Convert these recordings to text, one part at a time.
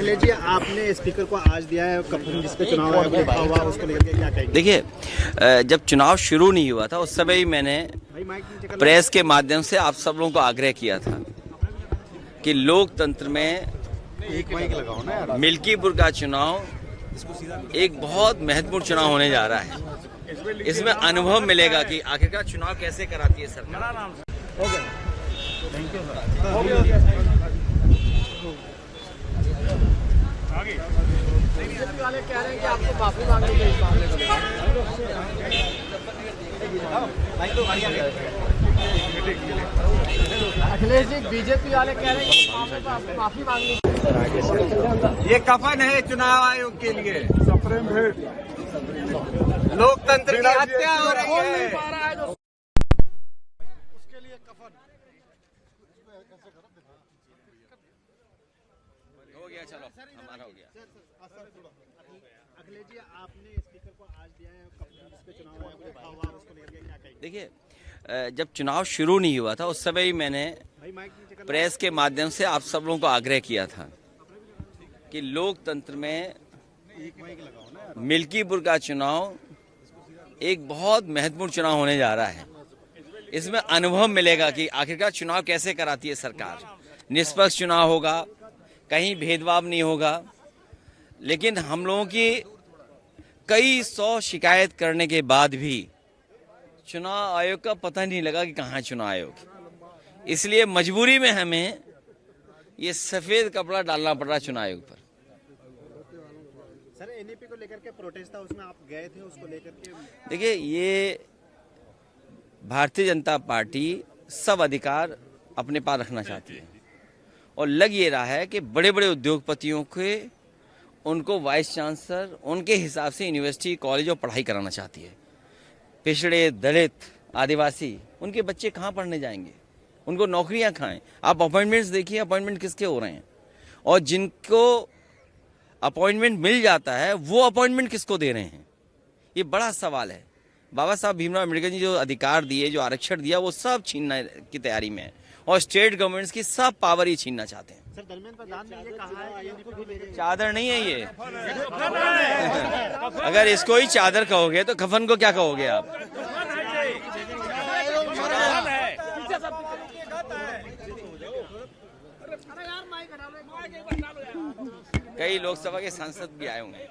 अखिलेश जी, आपने स्पीकर को आज दिया है कफन जिस पे चुनाव आयोग लिखा हुआ, उसको लेकर के क्या कहेंगे? देखिए, जब चुनाव शुरू नहीं हुआ था उस समय ही मैंने प्रेस के माध्यम से आप सब लोगों को आग्रह किया था कि लोकतंत्र में मिल्कीपुर का चुनाव एक बहुत महत्वपूर्ण चुनाव होने जा रहा है। इसमें अनुभव मिलेगा कि आखिरकार चुनाव कैसे कराती है सरकार। Thank you sir. बीजेपी वाले कह रहे हैं कि आपको माफी मांगनी चाहिए इस मामले को। अखिलेश जी, बीजेपी वाले कह रहे हैं कि इस मामले पर आपको माफी मांगनी चाहिए। ये कफन है चुनाव आयोग के लिए। लोकतंत्र की हत्या हो रही है। उसके लिए कफन हो गया, चलो हमारा हो गया। अखिलेश जी, आपने स्पीकर को आज दिया है कफन जिस पे चुनाव आयोग लिखा हुआ, उसको लेकर के क्या कहेंगे? देखिए, जब चुनाव शुरू नहीं हुआ था उस समय ही मैंने प्रेस के माध्यम से आप सब लोगों को आग्रह किया था कि लोकतंत्र में मिल्कीपुर का चुनाव एक बहुत महत्वपूर्ण चुनाव होने जा रहा है। इसमें अनुभव मिलेगा कि आखिरकार चुनाव कैसे कराती है सरकार। निष्पक्ष चुनाव होगा, कहीं भेदभाव नहीं होगा। लेकिन हम लोगों की कई 100 शिकायत करने के बाद भी चुनाव आयोग का पता नहीं लगा कि कहाँ चुनाव आयोग। इसलिए मजबूरी में हमें ये सफेद कपड़ा डालना पड़ रहा चुनाव आयोग पर। सर, एनईपी को लेकर के प्रोटेस्ट था, उसमें आप गए थे, उसको लेकर के? देखिए, ये भारतीय जनता पार्टी सब अधिकार अपने पास रखना चाहती है और लग ये रहा है कि बड़े बड़े उद्योगपतियों के उनको वाइस चांसलर उनके हिसाब से यूनिवर्सिटी कॉलेज और पढ़ाई कराना चाहती है। पिछड़े, दलित, आदिवासी, उनके बच्चे कहाँ पढ़ने जाएंगे? उनको नौकरियां कहाँ हैं? आप अपॉइंटमेंट्स देखिए, अपॉइंटमेंट किसके हो रहे हैं? और जिनको अपॉइंटमेंट मिल जाता है वो अपॉइंटमेंट किसको दे रहे हैं? ये बड़ा सवाल है। बाबा साहब भीमराव अम्बेडकर जी जो अधिकार दिए, जो आरक्षण दिया, वो सब छीनने की तैयारी में है और स्टेट गवर्नमेंट्स की सब पावर ये छीनना चाहते हैं। सर, धर्मेंद्र प्रधान ने ये कहा है एनईपी को भी लेकर चादर नहीं है ये। अगर इसको ही चादर कहोगे तो कफन को क्या कहोगे आप? कई लोकसभा के सांसद भी आए होंगे।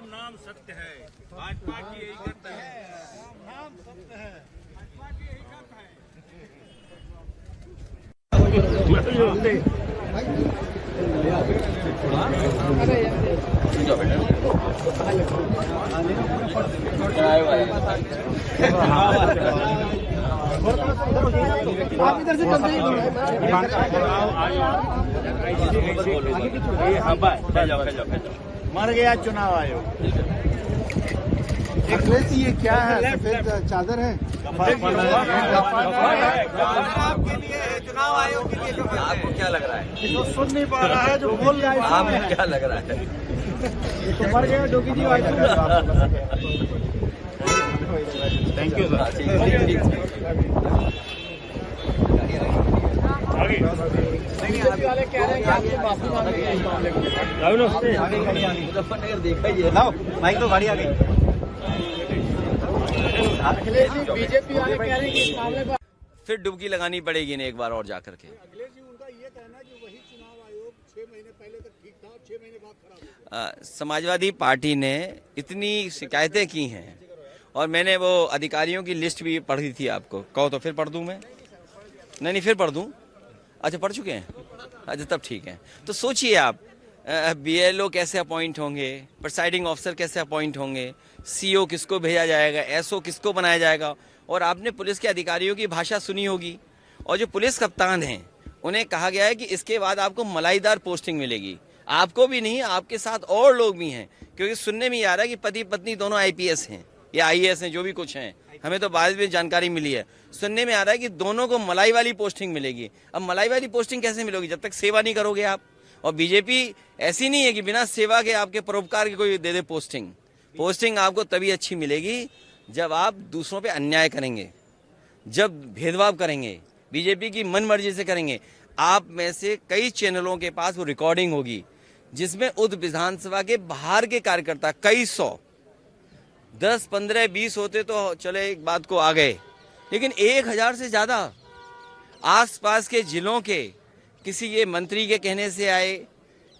नाम सत्य है, भाजपा की यही करता है। नाम सत्य है, भाजपा की यही करता है। आप इधर से चलते मर गया चुनाव आयोग। अखिलेश जी, ये क्या है? सफेद चादर है। आपके लिए चुनाव आयोग के लिए आपको क्या लग रहा है? जो सुन नहीं पा रहा है, जो बोल रहा है, आपको क्या लग रहा है? ये तो मर गया doggy ji. Thank you sir. BJP वाले कह रहे हैं कि आपको माफी मांगनी चाहिए इस मामले को। मुजफ्फरनगर देखा ही है ना, माइक तो गाड़ी आ गई। अखिलेश जी, बीजेपी वाले कह रहे हैं कि इस मामले पर फिर डुबकी लगानी पड़ेगी ना एक बार और जाकर के। अखिलेश जी, उनका ये कहना है कि वही चुनाव आयोग 6 महीने पहले तक ठीक था, 6 महीने बाद खराब हो गया। समाजवादी पार्टी ने इतनी शिकायतें की हैं और मैंने वो अधिकारियों की लिस्ट भी पढ़ी थी। आपको कहो तो फिर पढ़ दूं मैं? नहीं, फिर पढ़ दूं? अच्छा, पढ़ चुके हैं? अच्छा, तब ठीक है। तो सोचिए आप, बीएलओ कैसे अपॉइंट होंगे, प्रिसाइडिंग ऑफिसर कैसे अपॉइंट होंगे, सीओ किसको भेजा जाएगा, एसओ किसको बनाया जाएगा। और आपने पुलिस के अधिकारियों की भाषा सुनी होगी और जो पुलिस कप्तान हैं उन्हें कहा गया है कि इसके बाद आपको मलाईदार पोस्टिंग मिलेगी। आपको भी नहीं, आपके साथ और लोग भी हैं, क्योंकि सुनने में आ रहा है कि पति पत्नी दोनों आईपीएस हैं या आईएएस हैं, जो भी कुछ हैं। हमें तो बाद में जानकारी मिली है, सुनने में आ रहा है कि दोनों को मलाई वाली पोस्टिंग मिलेगी। अब मलाई वाली पोस्टिंग कैसे मिलेगी? जब तक सेवा नहीं करोगे आप। और बीजेपी ऐसी नहीं है कि बिना सेवा के, आपके परोपकार के कोई दे दे पोस्टिंग। पोस्टिंग आपको तभी अच्छी मिलेगी जब आप दूसरों पे अन्याय करेंगे, जब भेदभाव करेंगे, बीजेपी की मन मर्जी से करेंगे। आप में से कई चैनलों के पास वो रिकॉर्डिंग होगी जिसमें उस विधानसभा के बाहर के कार्यकर्ता कई सौ, 10, 15, 20 होते तो चले एक बात को आ गए, लेकिन 1000 से ज्यादा आसपास के जिलों के किसी ये मंत्री के कहने से आए,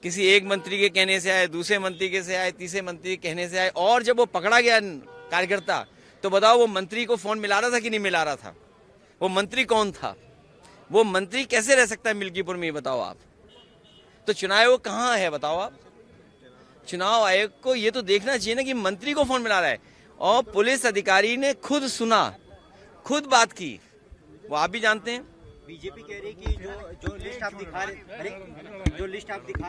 किसी एक मंत्री के कहने से आए, दूसरे मंत्री के से आए, तीसरे मंत्री के कहने से आए, और जब वो पकड़ा गया कार्यकर्ता तो बताओ वो मंत्री को फोन मिला रहा था कि नहीं मिला रहा था? वो मंत्री कौन था? वो मंत्री कैसे रह सकता है मिल्कीपुर में, ये बताओ आप। तो चुनाव आयोग कहाँ है बताओ आप? चुनाव आयोग को ये तो देखना चाहिए ना कि मंत्री को फोन मिला रहा है, और पुलिस अधिकारी ने खुद सुना, खुद बात की, वो आप भी जानते हैं। बीजेपी कह रही कि जो लिस्ट आप दिखा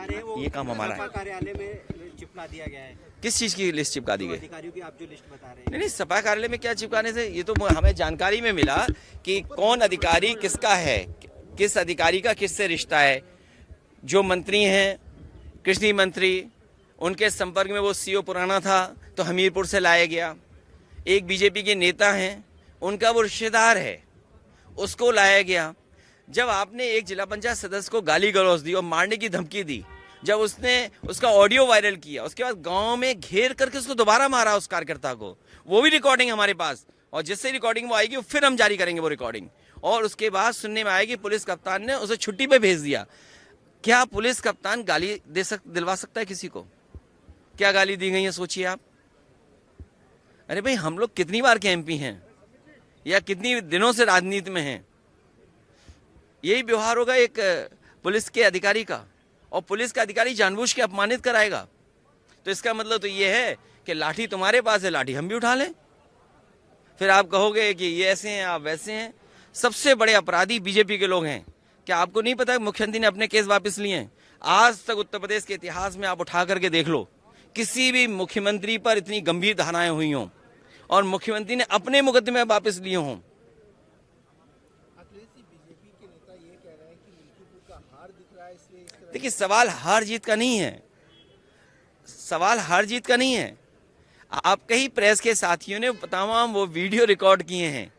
रहे हैं वो ये काम हमारा है। कार्यालय में चिपका दिया गया है। किस चीज की लिस्ट चिपका दी गई? अधिकारियों की आप जो लिस्ट बता रहे हैं। नहीं, सपा कार्यालय में क्या चिपकाने से, ये तो हमें जानकारी में मिला कि कौन अधिकारी किसका है, किस अधिकारी का किससे रिश्ता है। जो मंत्री हैं, कृषि मंत्री, उनके संपर्क में वो सीओ पुराना था तो हमीरपुर से लाया गया। एक बीजेपी के नेता हैं, उनका वो रिश्तेदार है, उसको लाया गया। जब आपने एक जिला पंचायत सदस्य को गाली गलौज दी और मारने की धमकी दी, जब उसने उसका ऑडियो वायरल किया, उसके बाद गांव में घेर करके उसको दोबारा मारा उस कार्यकर्ता को, वो भी रिकॉर्डिंग हमारे पास, और जिससे रिकॉर्डिंग वो आएगी फिर हम जारी करेंगे वो रिकॉर्डिंग। और उसके बाद सुनने में आएगी पुलिस कप्तान ने उसे छुट्टी पे भेज दिया। क्या पुलिस कप्तान गाली दिलवा सकता है किसी को? क्या गाली दी गई है सोचिए आप। अरे भाई, हम लोग कितनी बार के एमपी हैं या कितनी दिनों से राजनीति में हैं? यही व्यवहार होगा एक पुलिस के अधिकारी का, और पुलिस का अधिकारी जानबूझ के अपमानित कराएगा। तो इसका मतलब तो ये है कि लाठी तुम्हारे पास है, लाठी हम भी उठा लें। फिर आप कहोगे कि ये ऐसे हैं, आप वैसे हैं। सबसे बड़े अपराधी बीजेपी के लोग हैं। क्या आपको नहीं पता मुख्यमंत्री ने अपने केस वापस लिए हैं? आज तक उत्तर प्रदेश के इतिहास में आप उठा करके देख लो, किसी भी मुख्यमंत्री पर इतनी गंभीर धाराएं हुई हों और मुख्यमंत्री ने अपने मुकदमे वापस लिए हों। देखिए, सवाल हार जीत का नहीं है, सवाल हार जीत का नहीं है। आप कई प्रेस के साथियों ने तमाम वो वीडियो रिकॉर्ड किए हैं।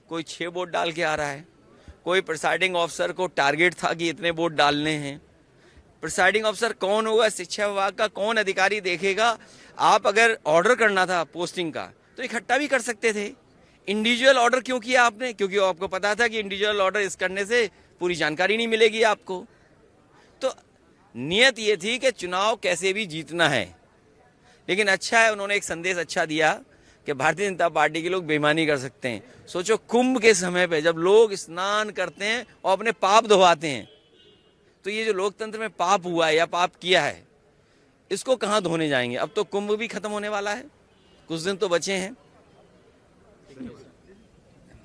कोई 6 वोट डाल के आ रहा है, कोई प्रिसाइडिंग ऑफिसर को टारगेट था कि इतने वोट डालने हैं। प्रिसाइडिंग ऑफिसर कौन होगा? शिक्षा विभाग का कौन अधिकारी देखेगा? आप अगर ऑर्डर करना था पोस्टिंग का तो इकट्ठा भी कर सकते थे। इंडिविजुअल ऑर्डर क्यों किया आपने? क्योंकि आपको पता था कि इंडिविजुअल ऑर्डर इस करने से पूरी जानकारी नहीं मिलेगी आपको। तो नियत ये थी कि चुनाव कैसे भी जीतना है। लेकिन अच्छा है, उन्होंने एक संदेश अच्छा दिया कि भारतीय जनता पार्टी के लोग बेईमानी कर सकते हैं। सोचो, कुंभ के समय पे जब लोग स्नान करते हैं और अपने पाप धोवाते हैं, तो ये जो लोकतंत्र में पाप हुआ है या पाप किया है, इसको कहाँ धोने जाएंगे? अब तो कुंभ भी खत्म होने वाला है, कुछ दिन तो बचे हैं।